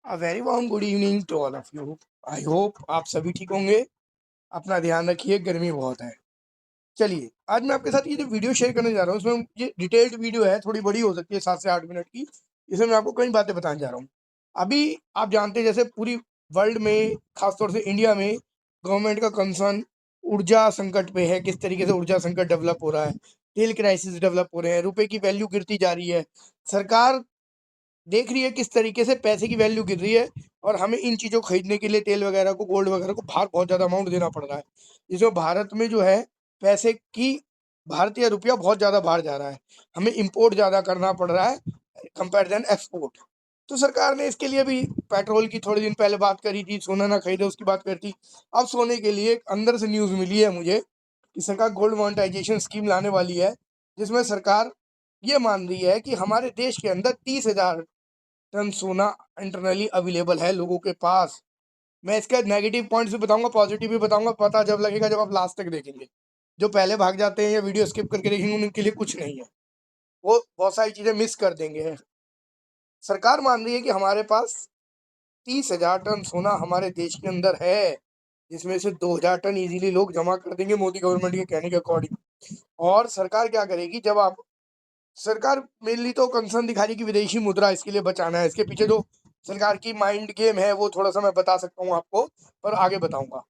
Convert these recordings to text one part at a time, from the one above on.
A very warm good evening to all of you. I hope आप सभी ठीक होंगे। अपना ध्यान रखिए, गर्मी बहुत है। चलिए, आज मैं आपके साथ ये जो वीडियो शेयर करने जा रहा हूँ, इसमें ये डिटेल्ड वीडियो है, थोड़ी बड़ी हो सकती है, 7 से 8 मिनट की। इसमें मैं आपको कई बातें बताने जा रहा हूँ। अभी आप जानते हैं, जैसे पूरी वर्ल्ड में, खासतौर से इंडिया में, गवर्नमेंट का कंसर्न ऊर्जा संकट पे है। किस तरीके से ऊर्जा संकट डेवलप हो रहा है, तेल क्राइसिस डेवलप हो रहे हैं, रुपए की वैल्यू गिरती जा रही है। सरकार देख रही है किस तरीके से पैसे की वैल्यू गिर रही है, और हमें इन चीज़ों को खरीदने के लिए, तेल वगैरह को, गोल्ड वगैरह को, बाहर बहुत ज़्यादा अमाउंट देना पड़ रहा है। जिसमें भारत में जो है, पैसे की, भारतीय रुपया बहुत ज़्यादा बाहर जा रहा है। हमें इंपोर्ट ज़्यादा करना पड़ रहा है कंपेयर देन एक्सपोर्ट। तो सरकार ने इसके लिए भी पेट्रोल की थोड़े दिन पहले बात करी थी, सोना ना खरीदे उसकी बात करी थी। अब सोने के लिए एक अंदर से न्यूज़ मिली है मुझे कि सरकार गोल्ड मोनेटाइजेशन स्कीम लाने वाली है, जिसमें सरकार ये मान रही है कि हमारे देश के अंदर 30,000 टन सोना इंटरनली अवेलेबल है लोगों के पास। मैं इसका नेगेटिव पॉइंट्स भी बताऊंगा, पॉजिटिव भी बताऊंगा, पता जब लगेगा जब आप लास्ट तक देखेंगे। जो पहले भाग जाते हैं या वीडियो स्किप करके देखेंगे, उनके लिए कुछ नहीं है, वो बहुत सारी चीजें मिस कर देंगे। सरकार मान रही है कि हमारे पास 30,000 टन सोना हमारे देश के अंदर है, जिसमें से 2,000 टन इजीली लोग जमा कर देंगे मोदी गवर्नमेंट के कहने के अकॉर्डिंग। और सरकार क्या करेगी, जब आप, सरकार मेनली तो कंसर्न दिखा रही है कि विदेशी मुद्रा इसके लिए बचाना है। इसके पीछे जो सरकार की माइंड गेम है, वो थोड़ा सा मैं बता सकता हूँ आपको, पर आगे बताऊंगा।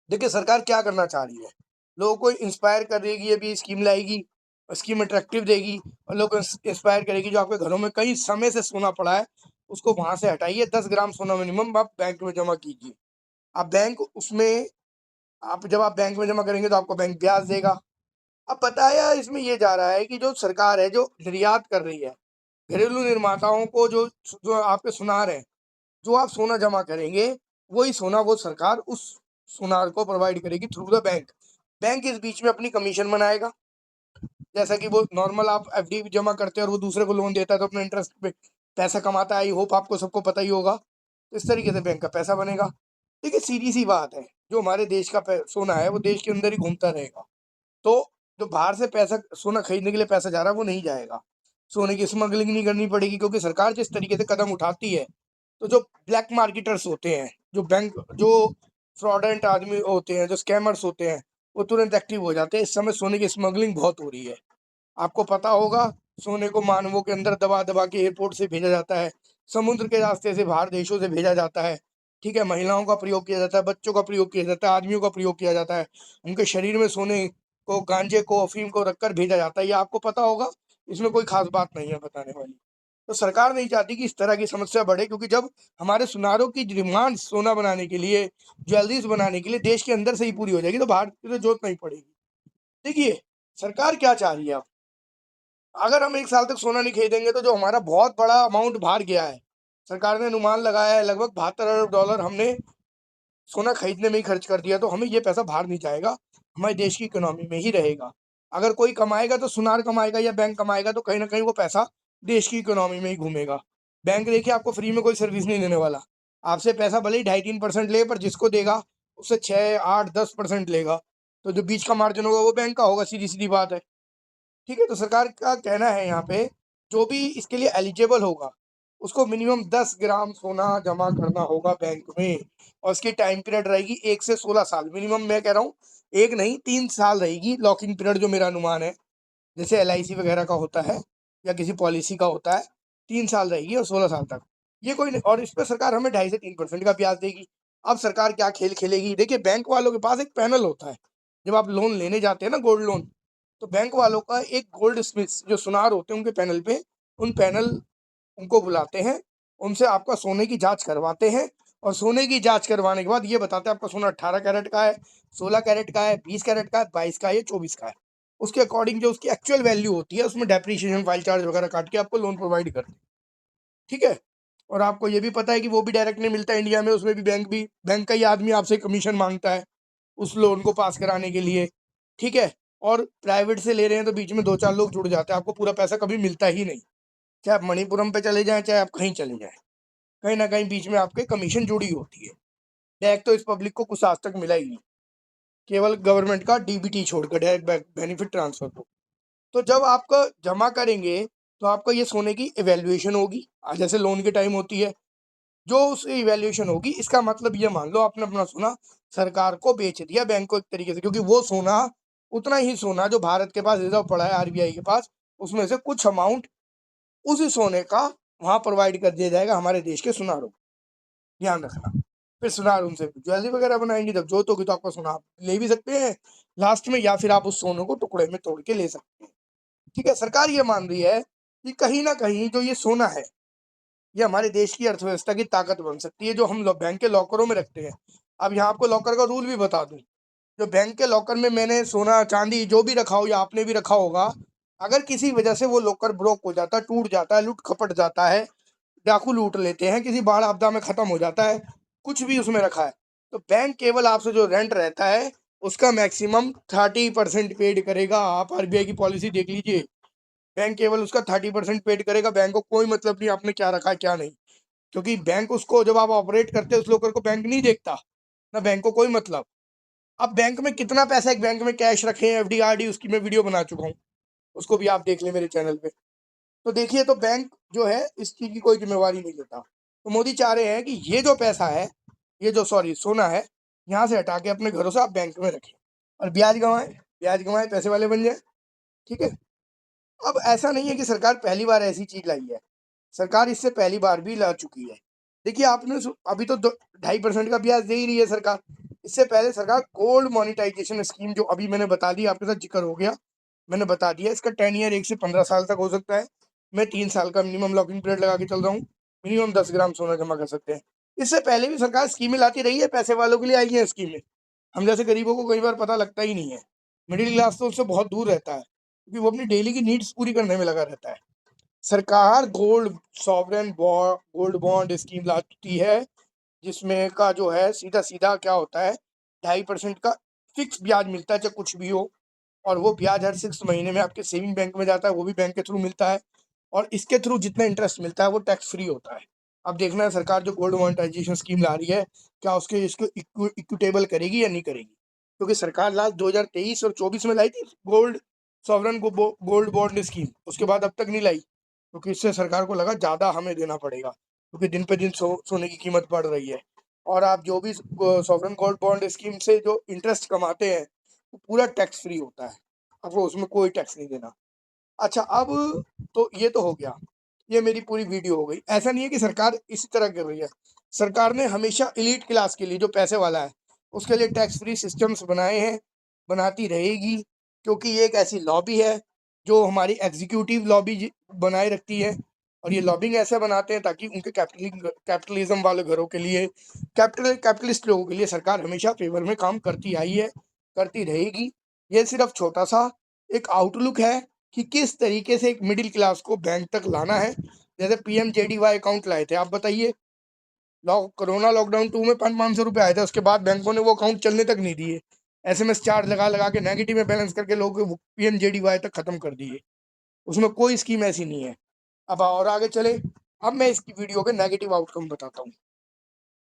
देखिए, सरकार क्या करना चाह रही है, लोगों को इंस्पायर कर रही है कि ये भी स्कीम लाएगी, स्कीम अट्रैक्टिव देगी, और लोग इंस्पायर करेगी। जो आपके घरों में कई समय से सोना पड़ा है, उसको वहां से हटाइए। 10 ग्राम सोना मिनिमम आप बैंक में जमा कीजिए। आप बैंक उसमें, आप जब आप बैंक में जमा करेंगे तो आपको बैंक ब्याज देगा। अब पता है, इसमें ये जा रहा है कि जो सरकार है, जो निर्यात कर रही है, घरेलू निर्माताओं को, जो जो आपके सुनार हैं, जो आप सोना जमा करेंगे, वही सोना वो सरकार उस सुनार को प्रोवाइड करेगी थ्रू द बैंक। बैंक इस बीच में अपनी कमीशन बनाएगा। जैसा कि वो नॉर्मल आप एफडी जमा करते हैं और वो दूसरे को लोन देता है, तो अपने इंटरेस्ट पे पैसा कमाता है। आई होप आपको सबको पता ही होगा। तो इस तरीके से बैंक का पैसा बनेगा। देखिए, सीधी सी बात है, जो हमारे देश का सोना है, वो देश के अंदर ही घूमता रहेगा। तो जो बाहर से पैसा, सोना खरीदने के लिए पैसा जा रहा है, वो नहीं जाएगा। सोने की स्मगलिंग नहीं करनी पड़ेगी, क्योंकि सरकार जिस तरीके से कदम उठाती है, तो जो ब्लैक मार्केटर्स होते हैं, जो फ्रॉडेंट आदमी होते हैं, जो स्कैमर्स होते हैं, वो तुरंत एक्टिव हो जाते हैं। इस समय सोने की स्मगलिंग बहुत हो रही है। आपको पता होगा, सोने को मानवों के अंदर दबा दबा के एयरपोर्ट से भेजा जाता है, समुद्र के रास्ते से बाहर देशों से भेजा जाता है। ठीक है, महिलाओं का प्रयोग किया जाता है, बच्चों का प्रयोग किया जाता है, आदमियों का प्रयोग किया जाता है। उनके शरीर में सोने को, गांजे को, अफीम को रखकर भेजा जाता है। ये आपको पता होगा, इसमें कोई खास बात नहीं है बताने वाली। तो सरकार नहीं चाहती कि इस तरह की समस्या बढ़े, क्योंकि जब हमारे सुनारों की डिमांड सोना बनाने के लिए, ज्वेलरीज बनाने के लिए देश के अंदर से ही पूरी हो जाएगी, तो बाहर की तो जरूरत नहीं पड़ेगी। देखिए, सरकार क्या चाह रही है अब। अगर हम 1 साल तक सोना नहीं खरीदेंगे, तो जो हमारा बहुत बड़ा अमाउंट बाहर गया है, सरकार ने अनुमान लगाया है लगभग $72 अरब हमने सोना खरीदने में ही खर्च कर दिया। तो हमें ये पैसा बाहर नहीं जाएगा, हमारे देश की इकोनॉमी में ही रहेगा। अगर कोई कमाएगा तो सुनार कमाएगा या बैंक कमाएगा, तो कहीं ना कहीं वो पैसा देश की इकोनॉमी में ही घूमेगा। बैंक, देखिए, आपको फ्री में कोई सर्विस नहीं देने वाला। आपसे पैसा भले ही 2.5-3% ले, पर जिसको देगा उससे 6, 8, 10% लेगा। तो जो बीच का मार्जिन होगा, वो बैंक का होगा। सीधी सीधी बात है। ठीक है, तो सरकार का कहना है यहाँ पे, जो भी इसके लिए एलिजिबल होगा, उसको मिनिमम 10 ग्राम सोना जमा करना होगा बैंक में। और उसकी टाइम पीरियड रहेगी 1 से 16 साल मिनिमम। मैं कह रहा हूँ, एक नहीं, 3 साल रहेगी लॉकिंग पीरियड, जो मेरा अनुमान है। जैसे LIC वगैरह का होता है, या किसी पॉलिसी का होता है, 3 साल रहेगी और 16 साल तक। ये कोई नहीं, और इस पर सरकार हमें 2.5 से 3% का ब्याज देगी। अब सरकार क्या खेल खेलेगी, देखिए, बैंक वालों के पास एक पैनल होता है। जब आप लोन लेने जाते हैं ना, गोल्ड लोन, तो बैंक वालों का एक गोल्ड स्मिथ, जो सुनार होते हैं उनके पैनल पे, उन पैनल, उनको बुलाते हैं, उनसे आपका सोने की जांच करवाते हैं। और सोने की जांच करवाने के बाद ये बताते हैं आपका सोना 18 कैरेट का है, 16 कैरेट का है, 20 कैरेट का है, 22 का है या 24 का है। उसके अकॉर्डिंग जो उसकी एक्चुअल वैल्यू होती है, उसमें डेप्रीशिएशन, फाइल चार्ज वगैरह काट के आपको लोन प्रोवाइड करते हैं। ठीक है, और आपको ये भी पता है कि वो भी डायरेक्ट नहीं मिलता इंडिया में, उसमें भी बैंक का ही आदमी आपसे कमीशन मांगता है उस लोन को पास कराने के लिए। ठीक है, और प्राइवेट से ले रहे हैं तो बीच में 2-4 लोग जुड़ जाते हैं, आपको पूरा पैसा कभी मिलता ही नहीं। चाहे आप मणिपुरम पे चले जाएं, चाहे आप कहीं चले जाएं, कहीं ना कहीं बीच में आपके कमीशन जुड़ी होती है। डायरेक्ट तो इस पब्लिक को कुछ आज तक मिला ही नहीं, केवल गवर्नमेंट का DBT छोड़कर, डायरेक्ट बेनिफिट ट्रांसफर को। तो जब आपका जमा करेंगे, तो आपका ये सोने की इवेल्युएशन होगी, जैसे लोन के टाइम होती है। जो उसकी इवैल्यूएशन होगी, इसका मतलब ये मान लो आपने अपना सोना सरकार को बेच दिया, बैंक को एक तरीके से, क्योंकि वो सोना, उतना ही सोना जो भारत के पास रिजर्व पड़ा है आरबीआई के पास, उसमें से कुछ अमाउंट उसी सोने का वहां प्रोवाइड कर दिया जाएगा हमारे देश के सुनारों। ध्यान रखना। फिर सुनार उनसे ज्वेलरी वगैरह बनाएंगे, जब जोत होगी तो आपका सोना आप ले भी सकते हैं लास्ट में, या फिर आप उस सोने को टुकड़े में तोड़ के ले सकते हैं। ठीक है, सरकार ये मान रही है कि कहीं ना कहीं जो ये सोना है, ये हमारे देश की अर्थव्यवस्था की ताकत बन सकती है, जो हम बैंक के लॉकरों में रखते हैं। अब यहाँ आपको लॉकर का रूल भी बता दूं, जो बैंक के लॉकर में मैंने सोना चांदी जो भी रखा हो या आपने भी रखा होगा, अगर किसी वजह से वो लॉकर ब्रोक हो जाता है, टूट जाता है, लूट खपट जाता है, डाकू लूट लेते हैं, किसी बाढ़ आपदा में खत्म हो जाता है, कुछ भी उसमें रखा है, तो बैंक केवल आपसे जो रेंट रहता है उसका मैक्सिमम 30% पेड करेगा। आप आरबीआई की पॉलिसी देख लीजिए, बैंक केवल उसका 30% पेड करेगा। बैंक को कोई मतलब नहीं आपने क्या रखा है क्या नहीं, क्योंकि बैंक उसको, जब आप ऑपरेट करते हैं उस लोकर को बैंक नहीं देखता, ना बैंक को कोई मतलब। अब बैंक में कितना पैसा एक बैंक में कैश रखे हैं, एफडी आरडी, उसकी मैं वीडियो बना चुका हूँ, उसको भी आप देख लें मेरे चैनल पे। तो देखिए, तो बैंक जो है इस चीज की कोई जिम्मेवारी नहीं लेता। तो मोदी चाह रहे हैं कि ये जो पैसा है, ये जो सॉरी सोना है, यहाँ से हटा के अपने घरों से आप बैंक में रखें और ब्याज गंवाएं, ब्याज गंवाएं, पैसे वाले बन जाए। ठीक है। अब ऐसा नहीं है कि सरकार पहली बार ऐसी चीज लाई है, सरकार इससे पहली बार भी ला चुकी है। देखिए आपने अभी तो 2.5% का ब्याज दे ही रही है सरकार। इससे पहले सरकार गोल्ड मोनिटाइजेशन स्कीम, जो अभी मैंने बता दी, आपके साथ जिक्र हो गया, मैंने बता दिया, इसका 10 ईयर 1 से 15 साल तक हो सकता है। मैं 3 साल का मिनिमम लॉकिंग पीरियड लगा के चल रहा हूँ। मिनिमम 10 ग्राम सोना जमा कर सकते हैं। इससे पहले भी सरकार स्कीमें लाती रही है, पैसे वालों के लिए आई है स्कीमें, हम जैसे गरीबों को कई बार पता लगता ही नहीं है। मिडिल क्लास तो उससे बहुत दूर रहता है, क्योंकि वो अपनी डेली की नीड्स पूरी करने में लगा रहता है। सरकार gold sovereign gold bond scheme लाती है, जिसमें का जो है सीधा सीधा क्या होता है, 2.5% का फिक्स ब्याज मिलता है चाहे कुछ भी हो, और वो ब्याज हर 6 महीने में आपके सेविंग बैंक में जाता है, वो भी बैंक के थ्रू मिलता है, और इसके थ्रू जितना इंटरेस्ट मिलता है वो टैक्स फ्री होता है। अब देखना है सरकार जो गोल्ड मोनेटाइजेशन स्कीम ला रही है, क्या उसके इसको इक्विटेबल करेगी या नहीं करेगी, क्योंकि सरकार लास्ट 2023 और 24 में लाई थी gold sovereign gold bond scheme, उसके बाद अब तक नहीं लाई, क्योंकि इससे सरकार को लगा ज़्यादा हमें देना पड़ेगा, क्योंकि दिन पे दिन सोने की कीमत बढ़ रही है। और आप जो भी सॉवरन गोल्ड बॉन्ड स्कीम से जो इंटरेस्ट कमाते हैं वो पूरा टैक्स फ्री होता है, आपको उसमें कोई टैक्स नहीं देना। अच्छा, अब तो ये तो हो गया, ये मेरी पूरी वीडियो हो गई। ऐसा नहीं है कि सरकार इसी तरह कर रही है, सरकार ने हमेशा एलीट क्लास के लिए, जो पैसे वाला है, उसके लिए टैक्स फ्री सिस्टम्स बनाए हैं, बनाती रहेगी, क्योंकि ये एक ऐसी लॉबी है जो हमारी एग्जीक्यूटिव लॉबी बनाए रखती है। और ये लॉबिंग ऐसे बनाते हैं ताकि उनके कैपिटलिज्म वाले घरों के लिए, कैपिटलिस्ट लोगों के लिए सरकार हमेशा फेवर में काम करती आई है, करती रहेगी। ये सिर्फ छोटा सा एक आउटलुक है कि किस तरीके से एक मिडिल क्लास को बैंक तक लाना है। जैसे PMJDY अकाउंट लाए थे, आप बताइए, कोरोना लॉकडाउन 2 में 500-500 रुपये आए थे, उसके बाद बैंकों ने वो अकाउंट चलने तक नहीं दिए, SMS चार्ज लगा लगा के नेगेटिव में बैलेंस करके लोग PMJDY तक खत्म कर दिए। उसमें कोई स्कीम ऐसी नहीं है। अब और आगे चले, अब मैं इसकी वीडियो के नेगेटिव आउटकम बताता हूँ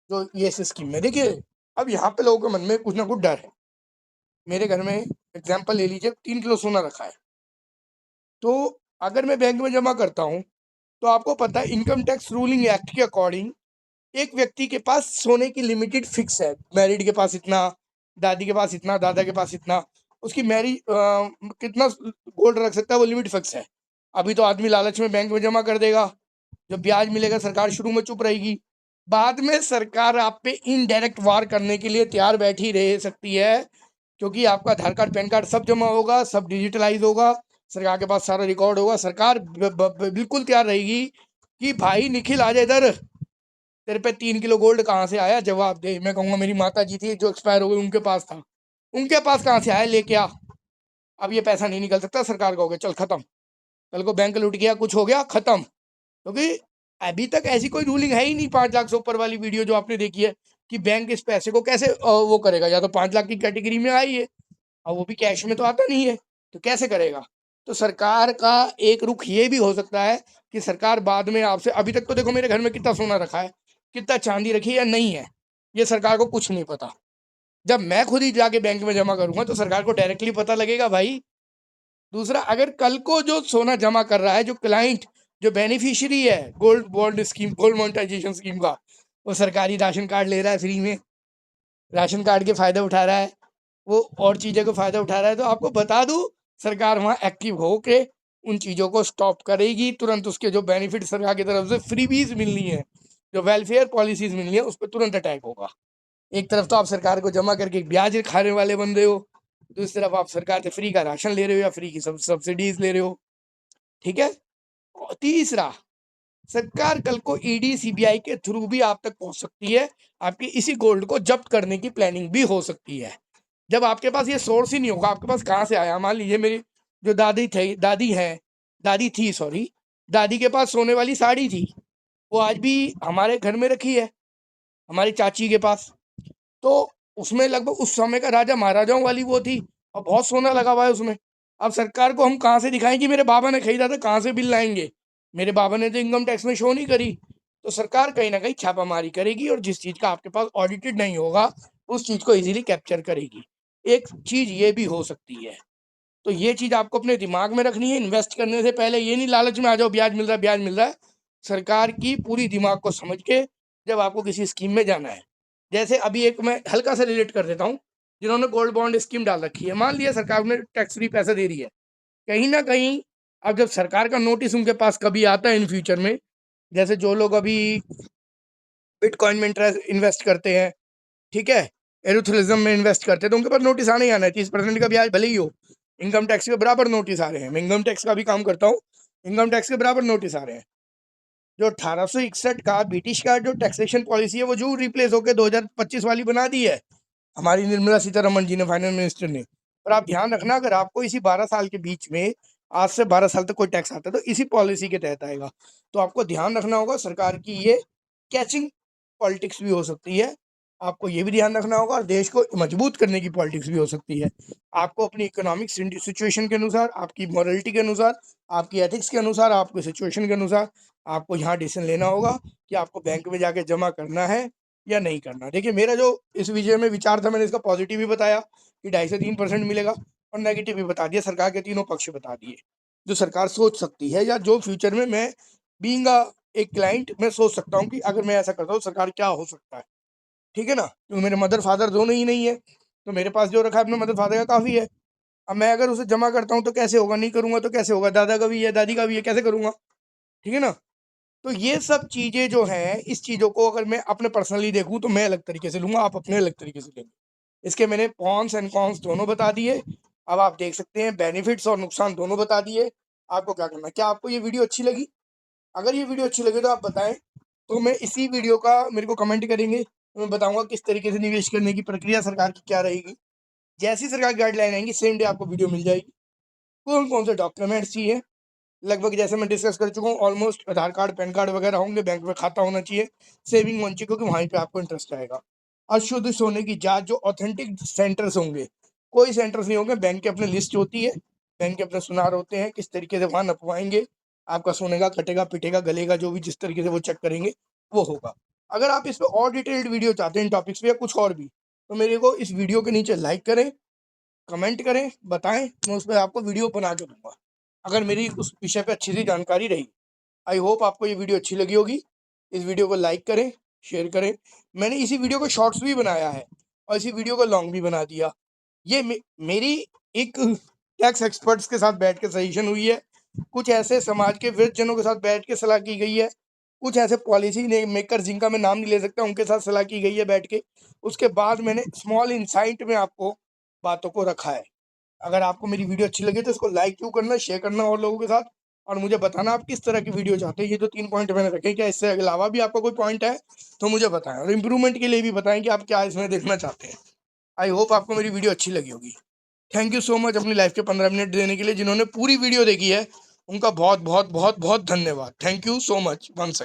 जो ये स्कीम में। देखिए, अब यहाँ पे लोगों के मन में कुछ ना कुछ डर है। मेरे घर में एग्जाम्पल ले लीजिए, 3 किलो सोना रखा है, तो अगर मैं बैंक में जमा करता हूँ, तो आपको पता है इनकम टैक्स रूलिंग एक्ट के अकॉर्डिंग एक व्यक्ति के पास सोने की लिमिटेड फिक्स है, मैरिड के पास इतना, दादी के पास इतना, दादा के पास इतना, उसकी मैरिज कितना गोल्ड रख सकता है वो लिमिट फिक्स है। अभी तो आदमी लालच में बैंक में जमा कर देगा, जब ब्याज मिलेगा सरकार शुरू में चुप रहेगी, बाद में सरकार आप पे इनडायरेक्ट वार करने के लिए तैयार बैठी रह सकती है, क्योंकि आपका आधार कार्ड पैन कार्ड सब जमा होगा, सब डिजिटलाइज होगा, सरकार के पास सारा रिकॉर्ड होगा, सरकार बिल्कुल तैयार रहेगी कि भाई निखिल आ जाए इधर, तेरे पे 3 किलो गोल्ड कहाँ से आया, जवाब दे। मैं कहूँगा मेरी माता जी थी जो एक्सपायर हो गई, उनके पास था, उनके पास कहाँ से आया, लेके आ। अब ये पैसा नहीं निकल सकता, सरकार कहोगे चल खत्म, कल को बैंक लूट गया, कुछ हो गया, खत्म। क्योंकि अभी तक ऐसी कोई रूलिंग है ही नहीं। 5 लाख से ऊपर वाली वीडियो जो आपने देखी है कि बैंक इस पैसे को कैसे वो करेगा, या तो 5 लाख की कैटेगरी में आई है, और वो भी कैश में तो आता नहीं है, तो कैसे करेगा। तो सरकार का एक रुख ये भी हो सकता है कि सरकार बाद में आपसे, अभी तक तो देखो मेरे घर में कितना सोना रखा है, कितना चांदी रखी है या नहीं है, ये सरकार को कुछ नहीं पता। जब मैं खुद ही जाके बैंक में जमा करूंगा तो सरकार को डायरेक्टली पता लगेगा भाई। दूसरा, अगर कल को जो सोना जमा कर रहा है, जो क्लाइंट, जो बेनिफिशियरी है gold bond scheme, gold monetisation scheme का, वो सरकारी राशन कार्ड ले रहा है फ्री में, राशन कार्ड के फ़ायदे उठा रहा है, वो और चीज़ों का फ़ायदा उठा रहा है। तो आपको बता दूँ, सरकार वहाँ एक्टिव हो के उन चीज़ों को स्टॉप करेगी तुरंत। उसके जो बेनिफिट सरकार की तरफ से फ्रीबीज मिलनी है, जो वेलफेयर पॉलिसीज मिलनी है, उस पर तुरंत अटैक होगा। एक तरफ तो आप सरकार को जमा करके ब्याज खाने वाले बन रहे हो, दूसरी तरफ आप सरकार से फ्री का राशन ले रहे हो या फ्री की सब्सिडीज ले रहे हो। ठीक है। और तीसरा, सरकार कल को ईडी सीबीआई के थ्रू भी आप तक पहुंच सकती है, आपकी इसी गोल्ड को जब्त करने की प्लानिंग भी हो सकती है। जब आपके पास ये सोर्स ही नहीं होगा, आपके पास कहाँ से आया? मान लीजिए मेरी जो दादी थी सॉरी, दादी के पास सोने वाली साड़ी थी, वो आज भी हमारे घर में रखी है, हमारी चाची के पास। तो उसमें लगभग उस समय का राजा महाराजाओं वाली वो थी, और बहुत सोना लगा हुआ है उसमें। अब सरकार को हम कहाँ से दिखाएं कि मेरे बाबा ने खरीदा था? कहाँ से बिल लाएंगे? मेरे बाबा ने तो इनकम टैक्स में शो नहीं करी। तो सरकार कहीं ना कहीं छापामारी करेगी, और जिस चीज़ का आपके पास ऑडिटेड नहीं होगा, उस चीज़ को इजीली कैप्चर करेगी। एक चीज़ ये भी हो सकती है। तो ये चीज़ आपको अपने दिमाग में रखनी है। इन्वेस्ट करने से पहले ये नहीं लालच में आ जाओ ब्याज मिल रहा है, ब्याज मिल रहा है। सरकार की पूरी दिमाग को समझ के जब आपको किसी स्कीम में जाना है, जैसे अभी एक मैं हल्का सा रिलेट कर देता हूँ, जिन्होंने गोल्ड बॉन्ड स्कीम डाल रखी है, मान लिया सरकार ने टैक्स फ्री पैसे दे रही है, कहीं ना कहीं अब जब सरकार का नोटिस उनके पास कभी आता है इन फ्यूचर में, जैसे जो लोग अभी बिटकॉइन में इन्वेस्ट करते हैं, ठीक है, एरुथलिज्म में इन्वेस्ट करते हैं, तो उनके पास नोटिस आने ही आना है। 30% का ब्याज भले ही हो, इनकम टैक्स के बराबर नोटिस आ रहे हैं। मैं इनकम टैक्स का भी काम करता हूँ, इनकम टैक्स के बराबर नोटिस आ रहे हैं। जो 1861 का ब्रिटिश का जो टैक्सेशन पॉलिसी है, वो जो रिप्लेस होकर 2025 वाली बना दी है हमारी निर्मला सीतारमण जी ने, फाइनेंस मिनिस्टर ने। पर आप ध्यान रखना, अगर आपको इसी 12 साल के बीच में, आज से 12 साल तक कोई टैक्स आता है तो इसी पॉलिसी के तहत आएगा। तो आपको ध्यान रखना होगा, सरकार की ये कैचिंग पॉलिटिक्स भी हो सकती है। आपको ये भी ध्यान रखना होगा, और देश को मजबूत करने की पॉलिटिक्स भी हो सकती है। आपको अपनी इकोनॉमिक सिचुएशन के अनुसार, आपकी मॉरलिटी के अनुसार, आपकी एथिक्स के अनुसार, आपकी सिचुएशन के अनुसार आपको यहाँ डिसीजन लेना होगा कि आपको बैंक में जाके जमा करना है या नहीं करना। देखिए, मेरा जो इस विषय में विचार था, मैंने इसका पॉजिटिव भी बताया कि 2.5 से 3% मिलेगा, और नेगेटिव भी बता दिया, सरकार के तीनों पक्ष बता दिए जो सरकार सोच सकती है, या जो फ्यूचर में मैं बीइंग एक क्लाइंट मैं सोच सकता हूँ कि अगर मैं ऐसा करता हूँ सरकार क्या हो सकता है। ठीक है ना, क्योंकि मेरे मदर फादर दोनों ही नहीं है, तो मेरे पास जो रखा है अपने मदर फादर का काफ़ी है। अब मैं अगर उसे जमा करता हूँ तो कैसे होगा, नहीं करूँगा तो कैसे होगा, दादा का भी है, दादी का भी है, कैसे करूँगा? ठीक है ना। तो ये सब चीज़ें जो हैं, इस चीज़ों को अगर मैं अपने पर्सनली देखूँ तो मैं अलग तरीके से लूँगा, आप अपने अलग तरीके से लेंगे। इसके मैंने पॉन्स एंड कॉन्स दोनों बता दिए। अब आप देख सकते हैं बेनिफिट्स और नुकसान दोनों बता दिए। आपको क्या करना है? क्या आपको ये वीडियो अच्छी लगी? अगर ये वीडियो अच्छी लगी तो आप बताएं, तो मैं इसी वीडियो का मेरे को कमेंट करेंगे, तो मैं बताऊंगा किस तरीके से निवेश करने की प्रक्रिया सरकार की क्या रहेगी। जैसी सरकार गाइडलाइन आएंगी सेम डे आपको वीडियो मिल जाएगी। कौन कौन से डॉक्यूमेंट्स चाहिए, लगभग जैसे मैं डिस्कस कर चुका हूँ, ऑलमोस्ट आधार कार्ड, पैन कार्ड वगैरह होंगे, बैंक में खाता होना चाहिए, सेविंग होनी चाहिए, क्योंकि वहीं पे आपको इंटरेस्ट आएगा। अशुद्ध सोने की जांच, जो ऑथेंटिक सेंटर्स होंगे, कोई सेंटर्स नहीं होंगे, बैंक के अपने लिस्ट होती है, बैंक के अपने सुनार होते हैं, किस तरीके से वहाँ नपवाएंगे, आपका सोने का कटेगा, पिटेगा, गलेगा, जो भी जिस तरीके से वो चेक करेंगे वो होगा। अगर आप इस पर और डिटेल्ड वीडियो चाहते हैं इन टॉपिक्स पे या कुछ और भी, तो मेरे को इस वीडियो के नीचे लाइक करें, कमेंट करें, बताएं, मैं उस पर आपको वीडियो बना के दूंगा, अगर मेरी उस विषय पे अच्छी सी जानकारी रही। आई होप आपको ये वीडियो अच्छी लगी होगी। इस वीडियो को लाइक करें, शेयर करें। मैंने इसी वीडियो को शॉर्ट्स भी बनाया है, और इसी वीडियो को लॉन्ग भी बना दिया। ये मेरी एक टैक्स एक्सपर्ट्स के साथ बैठ के सजेशन हुई है, कुछ ऐसे समाज के वृद्ध जनों के साथ बैठ के सलाह की गई है, कुछ ऐसे पॉलिसी मेकर जिनका मैं नाम नहीं ले सकता उनके साथ सलाह की गई है बैठ के। उसके बाद मैंने स्मॉल इंसाइट में आपको बातों को रखा है। अगर आपको मेरी वीडियो अच्छी लगी तो इसको लाइक क्यों करना, शेयर करना और लोगों के साथ, और मुझे बताना आप किस तरह की वीडियो चाहते हैं। ये जो 3 पॉइंट मैंने रखे, क्या इससे अलावा भी आपका कोई पॉइंट है तो मुझे बताएं, और इम्प्रूवमेंट के लिए भी बताएं कि आप क्या इसमें देखना चाहते हैं। आई होप आपको मेरी वीडियो अच्छी लगी होगी। थैंक यू सो मच अपनी लाइफ के 15 मिनट देने के लिए। जिन्होंने पूरी वीडियो देखी है उनका बहुत बहुत बहुत बहुत धन्यवाद। Thank you so much once again.